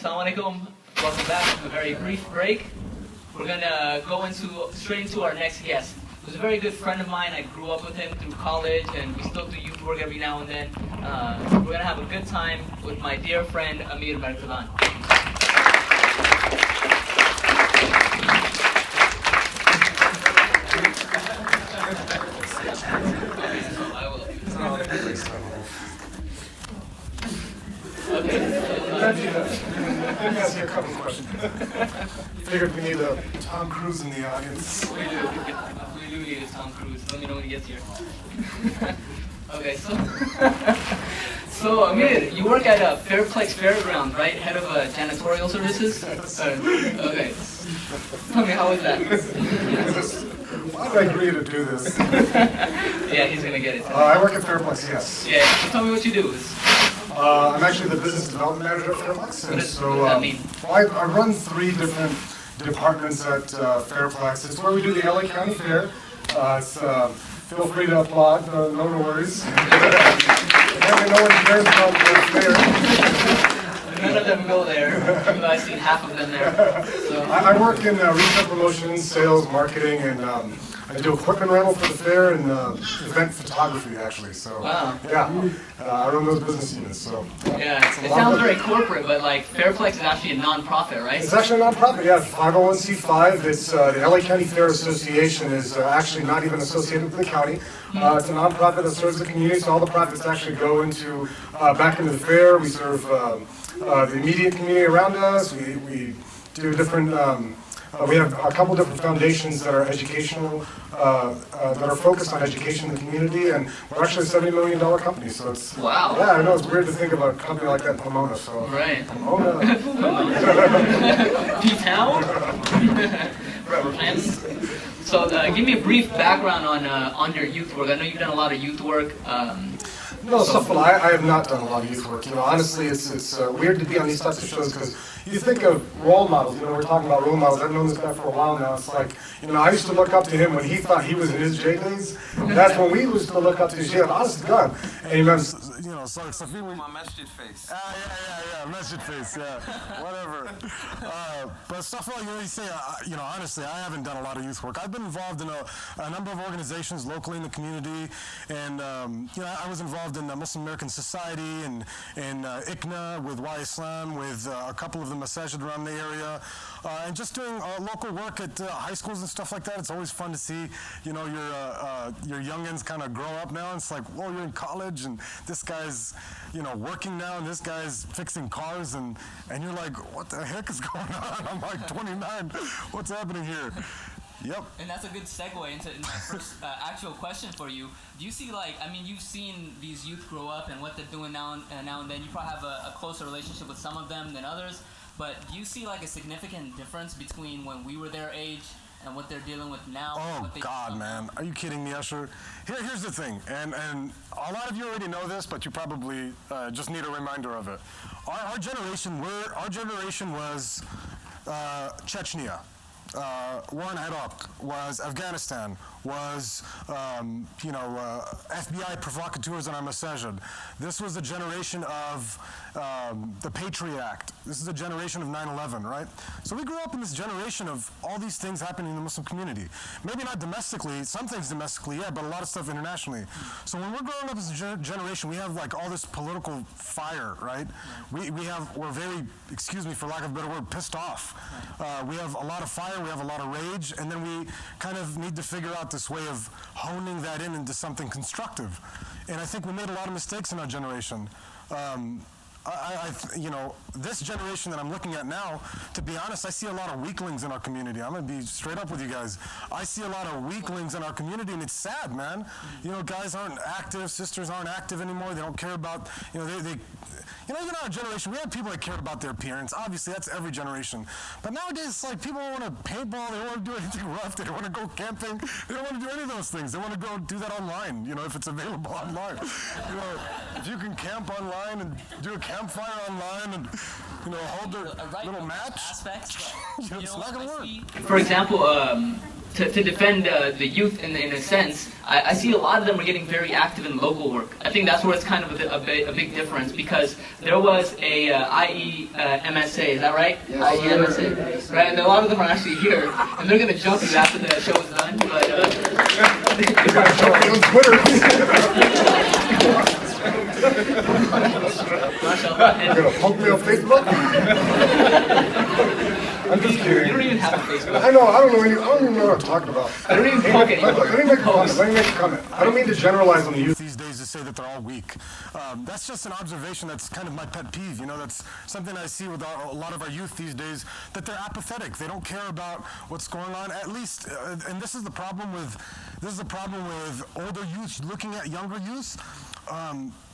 Assalamu alaikum. Welcome back from a very brief break. We're gonna go straight into our next guest. He was a very good friend of mine. I grew up with him through college, and we still do youth work every now and then. We're gonna have a good time with my dear friend Amir Mertaban. Let me ask you a couple of questions. Figured we need a Tom Cruise in the audience. We do need a Tom Cruise. Let me know when he gets here. Okay, so Amir, you work at Fairplex Fairground, right? Head of janitorial services? Okay. Tell me, how is that? Why did I agree to do this? Yeah, he's gonna get it. I work at Fairplex, yes. Yeah, so tell me what you do. I'm actually the business development manager at Fairplex. What does that mean? I run 3 different departments at Fairplex. It's where we do the LA County Fair. Feel free to applaud, no worries. Apparently no one cares about the fair. None of them go there. I've seen half of them there. So. I work in retail promotions, sales, marketing, and I do equipment rental for the fair and event photography, actually. So, wow. Yeah, I run those business units. So, yeah, it sounds very corporate, but like Fairplex is actually a non-profit, right? It's actually a non-profit. Yeah, 501c5. It's the LA County Fair Association is actually not even associated with the county. It's a non-profit that serves the community, so all the profits actually go into back into the fair. We serve the immediate community around us. We do different. We have a couple different foundations that are educational, that are focused on education in the community, and we're actually a $70 million company. So it's wow. Yeah, I know it's weird to think of a company like that in Pomona. So right. Pomona. P-Town. Right, we're fans. So give me a brief background on your youth work. I know you've done a lot of youth work. No, I have not done a lot of youth work. Honestly, it's weird to be on these types of shows because you think of role models. We're talking about role models. I've known this guy for a while now. It's like, I used to look up to him when he thought he was in his J days. That's when we used to look up to his J. Honest to God. And he remembers, My masjid face. Yeah, masjid face, yeah, whatever. But stuff like you say, honestly, I haven't done a lot of youth work. I've been involved in a number of organizations locally in the community, and I was involved in the Muslim American Society and ICNA with Y Islam, with a couple of the masajid around the area, and just doing local work at high schools and stuff like that. It's always fun to see, your youngins kind of grow up now. It's like, whoa, you're in college, and this guy's, working now, and this guy's fixing cars, and you're like, what the heck is going on? I'm like 29. What's happening here? Yep. And that's a good segue into my first actual question for you. Do you see, you've seen these youth grow up and what they're doing now and then. You probably have a closer relationship with some of them than others. But do you see, a significant difference between when we were their age and what they're dealing with now? Oh, God, man. Are you kidding me, Usher? Here's the thing, and a lot of you already know this, but you probably just need a reminder of it. Our generation was Chechnya. War in Iraq, was Afghanistan, was FBI provocateurs on our masajid. This was the generation of the Patriot Act. This is the generation of 9/11, right? So we grew up in this generation of all these things happening in the Muslim community. Maybe not domestically, some things domestically, yeah, but a lot of stuff internationally. So when we're growing up as a generation, we have all this political fire, right? We're very, excuse me for lack of a better word, pissed off. We have a lot of fire, we have a lot of rage, and then we kind of need to figure out this way of honing that into something constructive. And I think we made a lot of mistakes in our generation. This generation that I'm looking at now, to be honest, I see a lot of weaklings in our community. I'm going to be straight up with you guys. I see a lot of weaklings in our community, and it's sad, man. Guys aren't active, sisters aren't active anymore. They don't care about, even our generation, we had people that cared about their appearance. Obviously, that's every generation. But nowadays, it's like people don't want to paintball. They don't want to do anything rough. They don't want to go camping. They don't want to do any of those things. They want to go do that online, if it's available online. If you can camp online and do a campfire online and, hold their little match, aspects, it's not going to work. For example, to defend the youth in a sense, I see a lot of them are getting very active in local work. I think that's where it's kind of a big difference, because there was a IEMSA, is that right? Yes. IEMSA, right? And a lot of them are actually here, and they're going to jump you after the show is done. But You're going to show me on Twitter. You're going to poke me on Facebook? I'm just kidding. you don't even have a Facebook. I know, I don't even know what I'm talking about. I don't even poke Let anymore. me make a comment. I don't mean to generalize on the youth these days to say that they're all weak. That's just an observation that's kind of my pet peeve. You know, that's something I see with a lot of our youth these days, that they're apathetic. They don't care about what's going on. At least, and this is the problem with older youth looking at younger youth.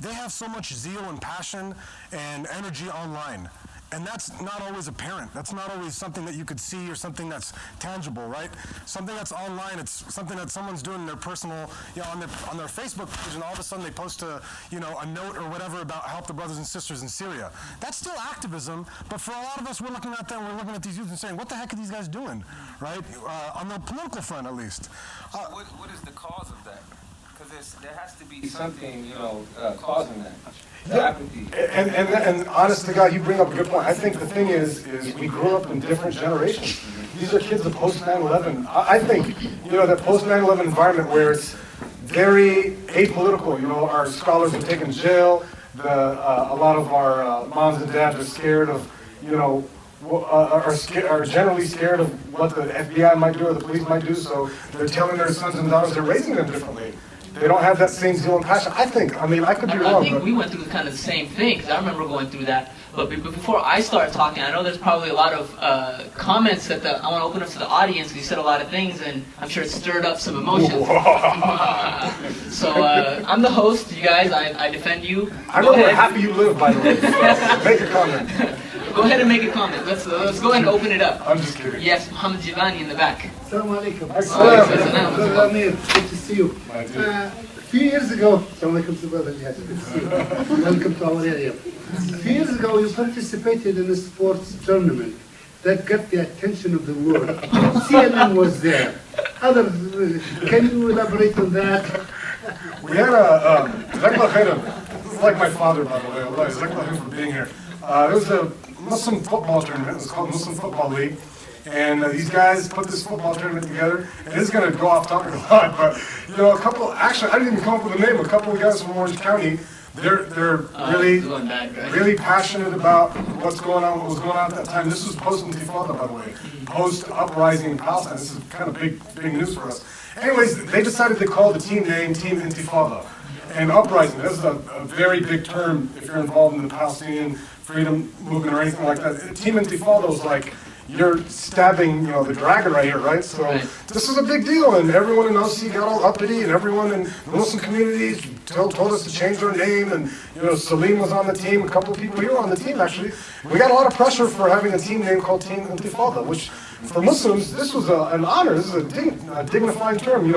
They have so much zeal and passion and energy online. And that's not always apparent. That's not always something that you could see or something that's tangible, right? Something that's online, it's something that someone's doing in their personal, on their Facebook page, and all of a sudden they post a note or whatever about help the brothers and sisters in Syria. That's still activism, but for a lot of us, we're looking at them, we're looking at these youth and saying, what the heck are these guys doing, right? On the political front, at least. What is the cause of that? Because there has to be something, causing that. The apathy. And honest to God, you bring up a good point. I think the thing is we grew up in different generations. These are kids of post 9/11. I think, that post 9/11 environment where it's very apolitical. Our scholars are taken to jail. A lot of our moms and dads are scared of, are generally scared of what the FBI might do or the police might do. So they're telling their sons and daughters they're raising them differently. They don't have that same zeal and passion. I could be wrong. I think we went through kind of the same thing, because I remember going through that. But before I start talking, I know there's probably a lot of comments that I want to open up to the audience, because you said a lot of things, and I'm sure it stirred up some emotions. So I'm the host, you guys. I defend you. I know where half of you live, by the way. So make a comment. Go ahead and make a comment. Let's go ahead and open it up. I'm just kidding. Yes, Muhammad Jivani in the back. Assalamu alaikum. Assalamu Amir, good to see you. A few years ago, Assalamu alaikum to brother Jihad, good to see you. Welcome to our area. A few years ago, you participated in a sports tournament that got the attention of the world. CNN was there. Can you elaborate on that? We had this is like my father, by the way. Allah, Jazakallah khair for being here. It was a Muslim football tournament. It was called Muslim Football League. And these guys put this football tournament together. And this is going to go off topic a lot, but actually I didn't even come up with a name. A couple of guys from Orange County, they're really passionate about what was going on at that time. This was post-Intifada, by the way, post-uprising in Palestine. This is kind of big news for us. Anyways, they decided to call the team name Team Intifada. And uprising, this is a very big term if you're involved in the Palestinian freedom movement or anything like that. Team Intifada is like, you're stabbing, the dragon right here, right? So this is a big deal, and everyone in OC got all uppity, and everyone in the Muslim communities told us to change our name, and Salim was on the team, a couple of people here were on the team actually. We got a lot of pressure for having a team name called Team Intifada, which for Muslims, this was an honor, this is a dignifying term,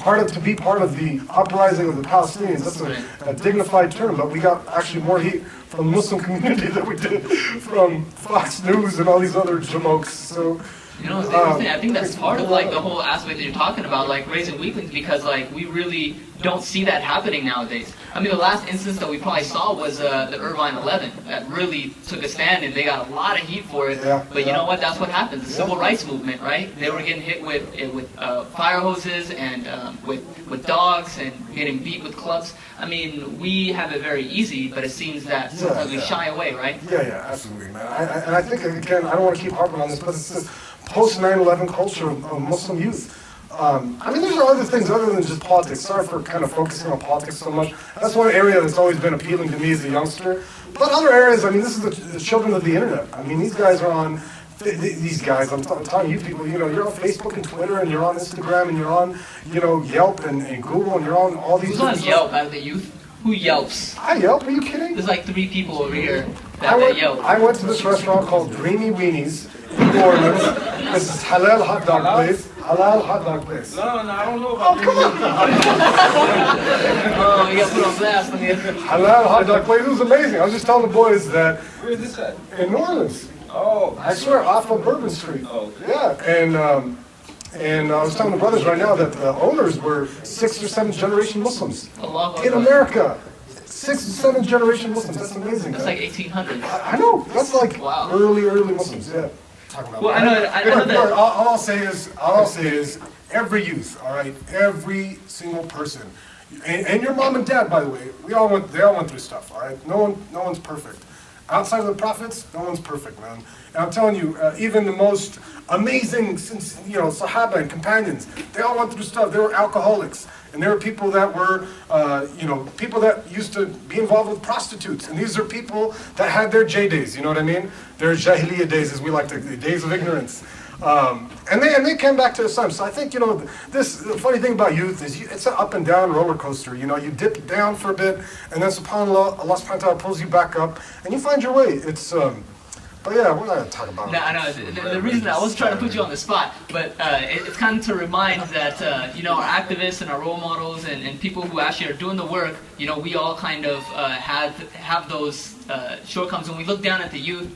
to be part of the uprising of the Palestinians. That's a dignified term, but we got actually more heat from the Muslim community than we did from Fox News and all these other jamokes. So, it's interesting. I think that's part of the whole aspect that you're talking about, raising weaklings, because we really don't see that happening nowadays. I mean, the last instance that we probably saw was the Irvine 11 that really took a stand, and they got a lot of heat for it. But you know what? That's what happens. The civil rights movement, right? They were getting hit with fire hoses and with dogs and getting beat with clubs. I mean, we have it very easy, but it seems that sometimes we shy away, right? Yeah, absolutely, man. And I think, again, I don't want to keep harping on this, but it's this post 9/11 culture of Muslim youth. There's other things other than just politics. Sorry for kind of focusing on politics so much. That's one area that's always been appealing to me as a youngster. But other areas, this is the children of the internet. These guys are on, I'm telling you people, you're on Facebook and Twitter, and you're on Instagram, and you're on, Yelp and Google, and you're on all these. Who's on Yelp out of the youth? Who yelps? I Yelp, are you kidding? There's 3 people over here that yelp. I went to this restaurant called Dreamy Weenies in New Orleans. This is halal hot dog place. Halal hot dog place. No, I don't know about come on. Oh, you got put on blast. Halal hot dog place. It was amazing. I was just telling the boys that. Where is this at? In New Orleans. Oh. I swear, off of Bourbon Street. Oh. Yeah, and And I was telling the brothers right now that the owners were 6th or 7th generation Muslims Allahu in Akbar. America. 6th or 7th generation Muslims. That's amazing. That's man. like 1800s. I know. That's like Wow. early Muslims. Yeah. Talking about Well, I know that. all I'll say is every youth, all right, every single person, and your mom and dad, by the way, they all went through stuff, all right. No one's perfect. Outside of the prophets, no one's perfect, man. And I'm telling you, even the most amazing, Sahaba and companions, they all went through stuff. They were alcoholics. And there were people that were, people that used to be involved with prostitutes. And these are people that had their J days, you know what I mean? Their Jahiliyyah days, as we like to, the days of ignorance. And they came back to Islam. So I think, the funny thing about youth is it's an up and down roller coaster. You dip down for a bit, and then subhanAllah, Allah subhanahu wa ta'ala pulls you back up, and you find your way. But yeah, we're not going to talk about it. No, I know. The reason I wasn't trying to put you on the spot, but it's kind of to remind that, our activists and our role models and people who actually are doing the work, we all kind of have those shortcomings. When we look down at the youth,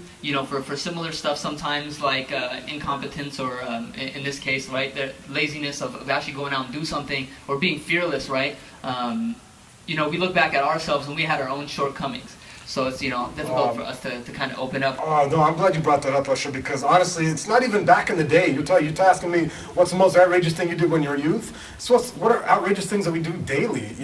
for similar stuff sometimes, like incompetence or, in this case, right, the laziness of actually going out and do something, or being fearless, right? We look back at ourselves and we had our own shortcomings. So it's difficult for us to kind of open up. Oh no, I'm glad you brought that up, Usher, because honestly, it's not even back in the day. You're asking me what's the most outrageous thing you did when you're a youth. So what are outrageous things that we do daily?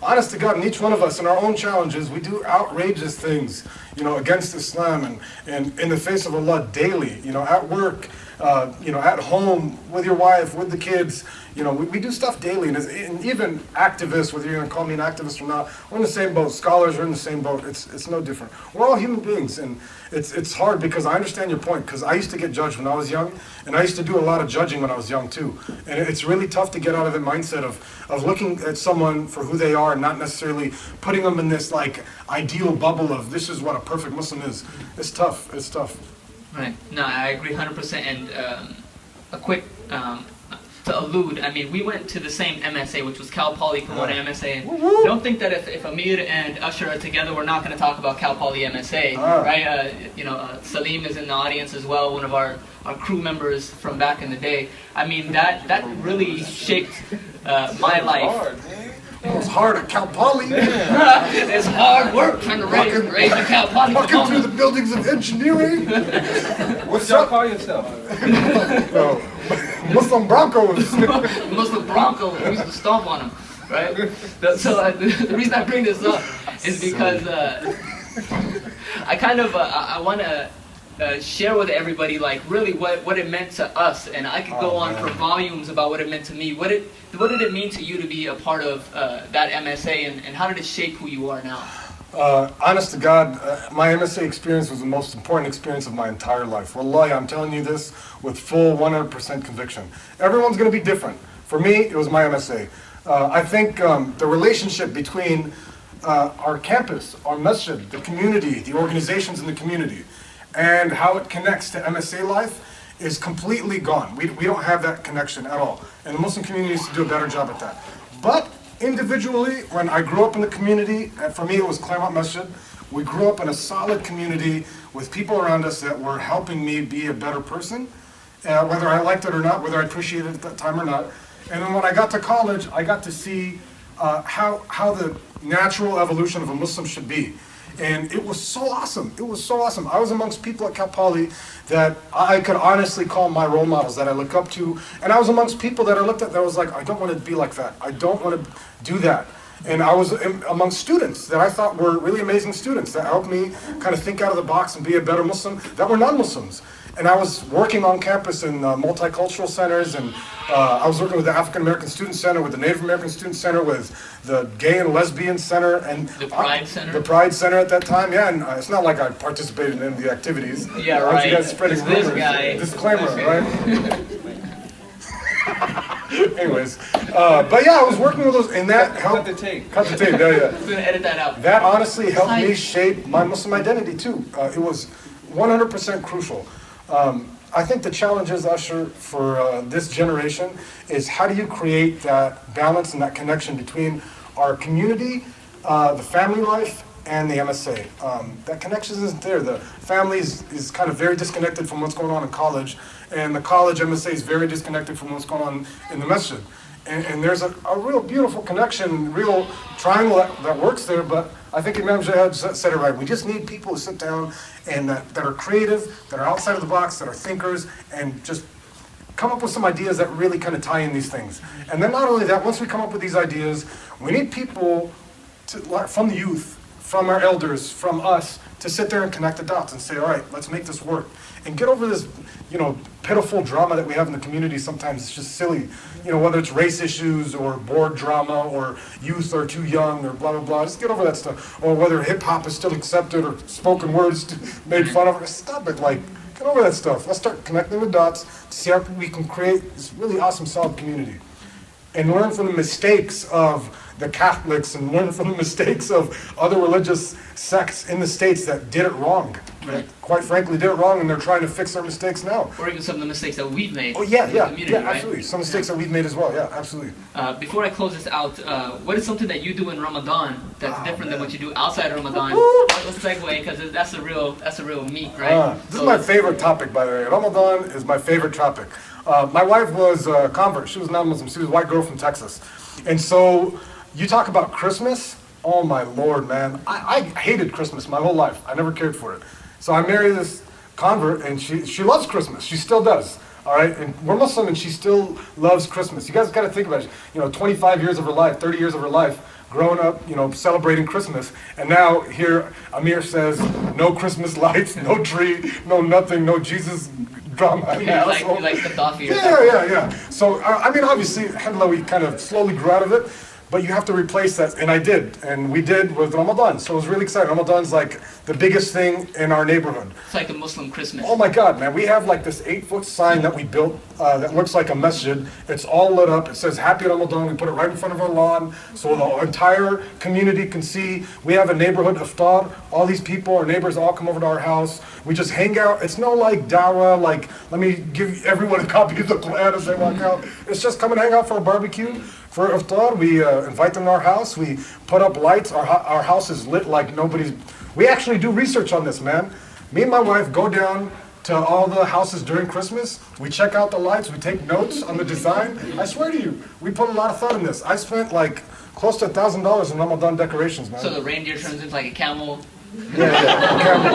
Honest to God, in each one of us, in our own challenges, we do outrageous things. Against Islam and in the face of Allah daily. At work, at home with your wife, with the kids. We do stuff daily, and even activists, whether you're going to call me an activist or not, we're in the same boat. Scholars are in the same boat. It's no different. We're all human beings, and it's hard because I understand your point, because I used to get judged when I was young, and I used to do a lot of judging when I was young too. And it's really tough to get out of the mindset of looking at someone for who they are and not necessarily putting them in this like ideal bubble of this is what a perfect Muslim is. It's tough. It's tough. Right. No, I agree 100%. And a quick to allude, we went to the same MSA, which was Cal Poly Pomona MSA. And don't think that if Amir and Usher are together, we're not going to talk about Cal Poly MSA, right? Salim is in the audience as well, one of our crew members from back in the day. That really shaped my life. It was hard at Cal Poly. It's hard work trying to raise a Cal Poly. Walking through the buildings of engineering. What's y'all call yourself? Muslim Broncos. Muslim Broncos. We used to stomp on them, right? So the reason I bring this up is because I kind of I want to share with everybody like really what it meant to us, and I could go on for volumes about what it meant to me. What did it mean to you to be a part of that MSA, and how did it shape who you are now? Honest to God, my MSA experience was the most important experience of my entire life. Wallahi, I'm telling you this with full 100% conviction. Everyone's going to be different. For me, it was my MSA. I think the relationship between our campus, our masjid, the community, the organizations in the community, and how it connects to MSA life is completely gone. We don't have that connection at all. And the Muslim community needs to do a better job at that. But individually, when I grew up in the community, and for me it was Claremont Masjid, we grew up in a solid community with people around us that were helping me be a better person, whether I liked it or not, whether I appreciated it at that time or not. And then when I got to college, I got to see how the natural evolution of a Muslim should be. And it was so awesome. It was so awesome. I was amongst people at Cal Poly that I could honestly call my role models that I look up to. And I was amongst people that I looked at that I was like, I don't want to be like that. I don't want to do that. And I was amongst students that I thought were really amazing students that helped me kind of think out of the box and be a better Muslim that were non-Muslims. And I was working on campus in multicultural centers, and I was working with the African American Student Center, with the Native American Student Center, with the Gay and Lesbian Center, and the Pride Center. The Pride Center at that time, yeah. And it's not like I participated in any of the activities. Yeah, right. You guys spreading rumors. This guy. Disclaimer, right? Anyways, but yeah, I was working with those, and that helped. Cut the tape. Cut the tape. Yeah, yeah. I'm gonna edit that out. That honestly helped me shape my Muslim identity too. It was 100% crucial. I think the challenge is, Usher, for this generation is how do you create that balance and that connection between our community, the family life, and the MSA. That connection isn't there. The family is kind of very disconnected from what's going on in college, and the college MSA is very disconnected from what's going on in the masjid. And there's a real beautiful connection, real triangle that works there, but I think Imam Jihad said it right. We just need people who sit down and that are creative, that are outside of the box, that are thinkers, and just come up with some ideas that really kind of tie in these things. And then not only that, once we come up with these ideas, we need people from the youth, from our elders, from us, to sit there and connect the dots and say, all right, let's make this work. And get over this, pitiful drama that we have in the community sometimes. It's just silly. Whether it's race issues or board drama or youth are too young or blah, blah, blah. Just get over that stuff. Or whether hip-hop is still accepted or spoken words made fun of. Stop it. Get over that stuff. Let's start connecting the dots to see how we can create this really awesome, solid community. And learn from the mistakes of the Catholics and learn from the mistakes of other religious sects in the States that did it wrong. Right. Quite frankly, did it wrong, and they're trying to fix their mistakes now. Or even some of the mistakes that we've made. Oh, yeah, right? Absolutely. Some mistakes that we've made as well, yeah, absolutely. Before I close this out, what is something that you do in Ramadan that's different than what you do outside of Ramadan? Let's segue, because that's a real meat, right? This is my favorite topic, by the way. Ramadan is my favorite topic. My wife was a convert. She was non-Muslim. She was a white girl from Texas. And so, you talk about Christmas, oh my Lord, man. I hated Christmas my whole life. I never cared for it. So I married this convert, and she loves Christmas. She still does, all right? And we're Muslim, and she still loves Christmas. You guys got to think about it. 25 years of her life, 30 years of her life, growing up, celebrating Christmas. And now here, Amir says, no Christmas lights, no tree, no nothing, no Jesus drama. You like the coffee. Yeah. So, obviously, alhamdulillah, we kind of slowly grew out of it. But you have to replace that, and I did, and we did with Ramadan. So it was really exciting. Ramadan's like the biggest thing in our neighborhood. It's like the Muslim Christmas. Oh my God, man. We have like this 8-foot sign that we built that looks like a masjid. It's all lit up. It says Happy Ramadan. We put it right in front of our lawn so the entire community can see. We have a neighborhood iftar. All these people, our neighbors all come over to our house. We just hang out. It's no like dawah, like let me give everyone a copy of the Quran as they walk out. It's just come and hang out for a barbecue. For iftar, we invite them to our house. We put up lights. Our house is lit like nobody's. We actually do research on this, man. Me and my wife go down to all the houses during Christmas. We check out the lights. We take notes on the design. I swear to you, we put a lot of thought in this. I spent like close to $1,000 in Ramadan decorations, man. So the reindeer turns into like a camel. Yeah, camel.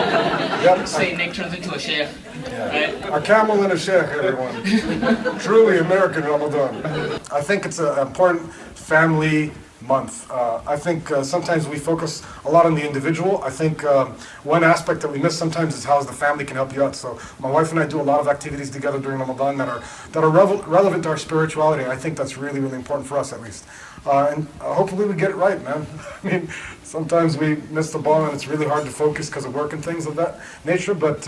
Yep. Saint Nick turns into a sheikh. Yeah. Right? A camel and a sheikh, everyone. Truly American Ramadan. I think it's an important family month. I think sometimes we focus a lot on the individual. I think one aspect that we miss sometimes is how the family can help you out. So my wife and I do a lot of activities together during Ramadan that are relevant to our spirituality. I think that's really, really important for us at least. And hopefully we get it right, man. I mean, sometimes we miss the ball and it's really hard to focus because of work and things of that nature, but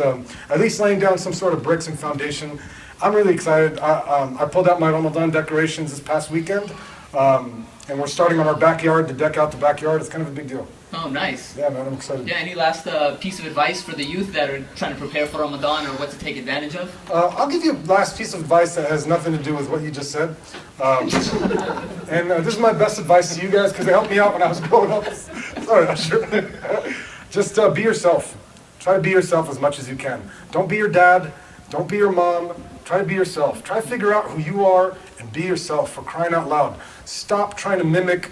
at least laying down some sort of bricks and foundation. I'm really excited. I pulled out my Ramadan decorations this past weekend, and we're starting on our backyard to deck out the backyard. It's kind of a big deal. Oh, nice. Yeah, man, I'm excited. Yeah, any last piece of advice for the youth that are trying to prepare for Ramadan or what to take advantage of? I'll give you a last piece of advice that has nothing to do with what you just said. And this is my best advice to you guys because it helped me out when I was growing up. Sorry, I'm sure. Just be yourself. Try to be yourself as much as you can. Don't be your dad. Don't be your mom. Try to be yourself. Try to figure out who you are and be yourself, for crying out loud. Stop trying to mimic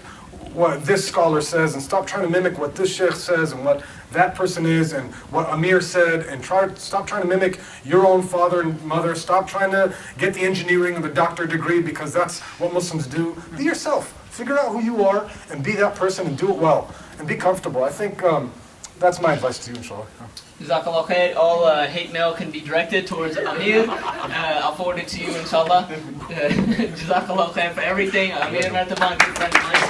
what this scholar says and stop trying to mimic what this sheikh says and what that person is and what Amir said, and stop trying to mimic your own father and mother. Stop trying to get the engineering or the doctor degree because that's what Muslims do. Be yourself. Figure out who you are and be that person and do it well and be comfortable. I think that's my advice to you, inshallah. Jazakallah khair. All hate mail can be directed towards Amir. I'll forward it to you, inshallah. Jazakallah khair for everything. Amir Mertaban, good friend of mine.